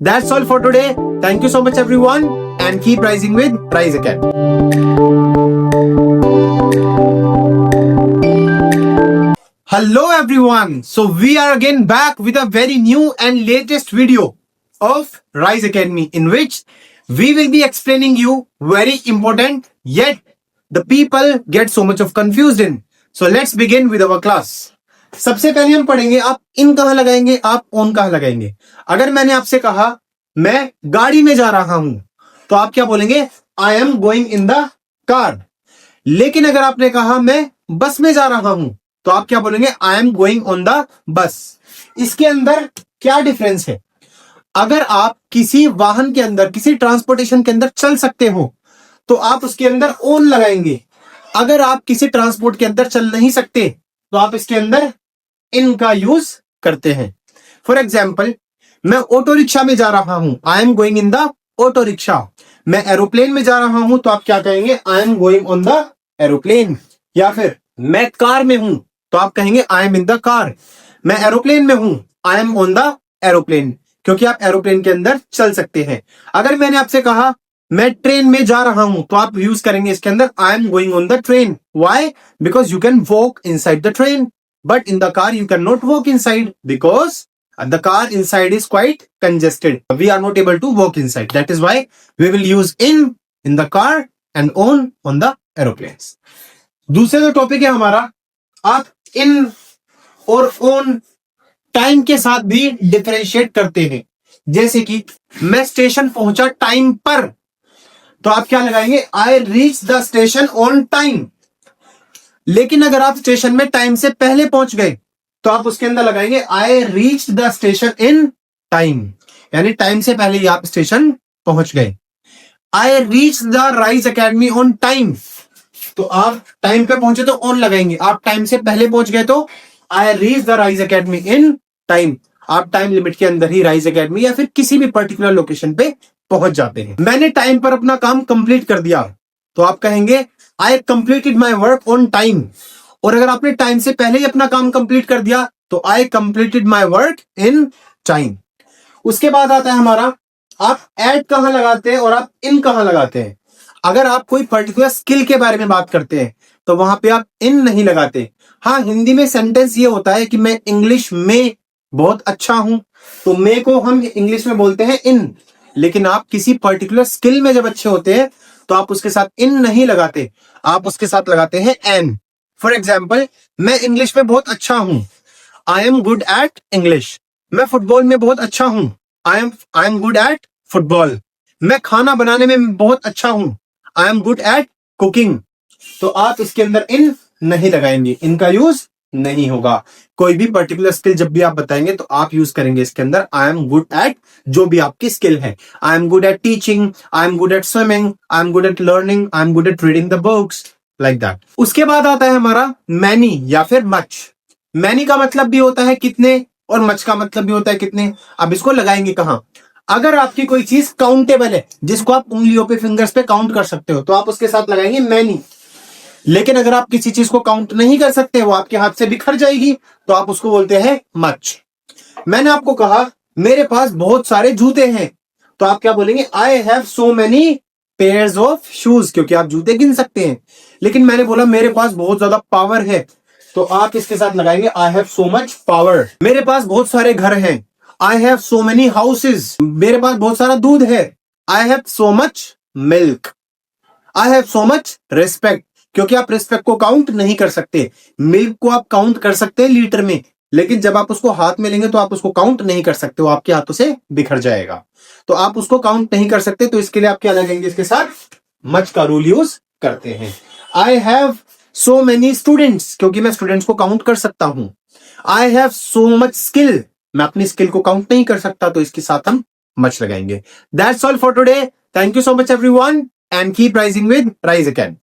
That's all for today. Thank you so much everyone and keep rising with Rise Academy. Hello everyone. So we are again back with a very new and latest video of Rise Academy in which we will be explaining you very important yet the people get so much of confused in. So let's begin with our class. सबसे पहले हम पढ़ेंगे आप इन कहां लगाएंगे, आप on कहां लगाएंगे. अगर मैंने आपसे कहा मैं गाड़ी में जा रहा हूं तो आप क्या बोलेंगे, I am going in the car. लेकिन अगर आपने कहा मैं बस में जा रहा हूं तो आप क्या बोलेंगे, I am going on the bus. इसके अंदर क्या डिफरेंस है. अगर आप किसी वाहन के अंदर, किसी ट्रांसपोर्टेशन के अंदर चल सकते हो तो आप उसके अंदर ऑन लगाएंगे. अगर आप किसी ट्रांसपोर्ट के अंदर चल नहीं सकते तो आप इसके अंदर इन का यूज करते हैं. फॉर एग्जाम्पल, मैं ऑटो रिक्शा में जा रहा हूं, I am going in the auto rickshaw. मैं एरोप्लेन में जा रहा हूं तो आप क्या कहेंगे, I am going on the aeroplane. या फिर मैं कार में हूं तो आप कहेंगे I am in the car. मैं एरोप्लेन में हूं, I am on the aeroplane, क्योंकि आप एरोप्लेन के अंदर चल सकते हैं. अगर मैंने आपसे कहा मैं ट्रेन में जा रहा हूं तो आप यूज करेंगे इसके अंदर I am going on the train. Why? Because you can walk inside the train, but in the car you cannot walk inside because the car inside is quite congested. We are not able to walk inside. That is why we will use in the car and on the aeroplanes. दूसरा जो topic है हमारा, आप इन और on time के साथ भी differentiate करते हैं. जैसे कि मैं स्टेशन पहुंचा टाइम पर तो आप क्या लगाएंगे, I reach the station on time. लेकिन अगर आप स्टेशन में टाइम से पहले पहुंच गए तो आप उसके अंदर लगाएंगे I reach the station in time, यानी टाइम से पहले ही आप स्टेशन पहुंच गए. I reach the rise academy on time, तो आप टाइम पे पहुंचे तो ऑन लगाएंगे. आप टाइम से पहले पहुंच गए तो I reach the rise academy in time. आप टाइम लिमिट के अंदर ही राइज एकेडमी या फिर किसी भी पर्टिकुलर लोकेशन पे पहुंच जाते हैं. मैंने टाइम पर अपना काम कंप्लीट कर दिया तो आप कहेंगे I completed my work on time. और अगर आपने टाइम से पहले ही अपना काम कंप्लीट कर दिया तो I completed my work in time. उसके बाद आता है हमारा, आप एट कहां लगाते हैं और आप इन कहां लगाते हैं. अगर आप कोई पर्टिकुलर स्किल के बारे में बात करते हैं तो वहां पे आप इन नहीं लगाते. हाँ, हिंदी में सेंटेंस ये होता है कि मैं इंग्लिश में बहुत अच्छा हूं तो मे को हम इंग्लिश में बोलते हैं इन. लेकिन आप किसी पर्टिकुलर स्किल में जब अच्छे होते हैं तो आप उसके साथ इन नहीं लगाते, आप उसके साथ लगाते हैं एन. फॉर एग्जाम्पल, मैं इंग्लिश में बहुत अच्छा हूं, I am good at English. मैं फुटबॉल में बहुत अच्छा हूं, I am good at football. मैं खाना बनाने में बहुत अच्छा हूं, I am good at cooking. तो आप इसके अंदर इन नहीं लगाएंगे, इनका यूज नहीं होगा. कोई भी पर्टिकुलर स्किल जब भी आप बताएंगे तो आप यूज करेंगे इसके अंदर आई एम गुड एट जो भी आपकी स्किल है. I am good at teaching, I am good at swimming, I am good at learning, I am good at reading the books, like that. उसके बाद आता है हमारा मैनी या फिर मच. मैनी का मतलब भी होता है कितने और मच का मतलब भी होता है कितने. अब इसको लगाएंगे कहां. अगर आपकी कोई चीज काउंटेबल है, जिसको आप उंगलियों पे, फिंगर्स पे काउंट कर सकते हो, तो आप उसके साथ लगाएंगे मैनी. लेकिन अगर आप किसी चीज को काउंट नहीं कर सकते, वो आपके हाथ से बिखर जाएगी, तो आप उसको बोलते हैं मच. मैंने आपको कहा मेरे पास बहुत सारे जूते हैं तो आप क्या बोलेंगे, I have so many pairs of shoes, क्योंकि आप जूते गिन सकते हैं. लेकिन मैंने बोला मेरे पास बहुत ज्यादा पावर है तो आप इसके साथ लगाएंगे I have so much power. मेरे पास बहुत सारे घर हैं, I have so many houses. मेरे पास बहुत सारा दूध है, I have so much milk. I have so much respect, क्योंकि आप रिस्पेक्ट को काउंट नहीं कर सकते. मिल्क को आप काउंट कर सकते हैं लीटर में, लेकिन जब आप उसको हाथ में लेंगे तो आप उसको काउंट नहीं कर सकते, वो आपके हाथों से बिखर जाएगा. तो आप उसको काउंट नहीं कर सकते, तो इसके लिए आप क्या लगेंगे, इसके साथ मच का रूल यूज करते हैं. I have so many students, क्योंकि मैं स्टूडेंट्स को काउंट कर सकता हूं. I have so much skill, मैं अपनी स्किल को काउंट नहीं कर सकता, तो इसके साथ हम मच लगाएंगे. That's all for today. Thank you so much everyone and keep rising with rise academy.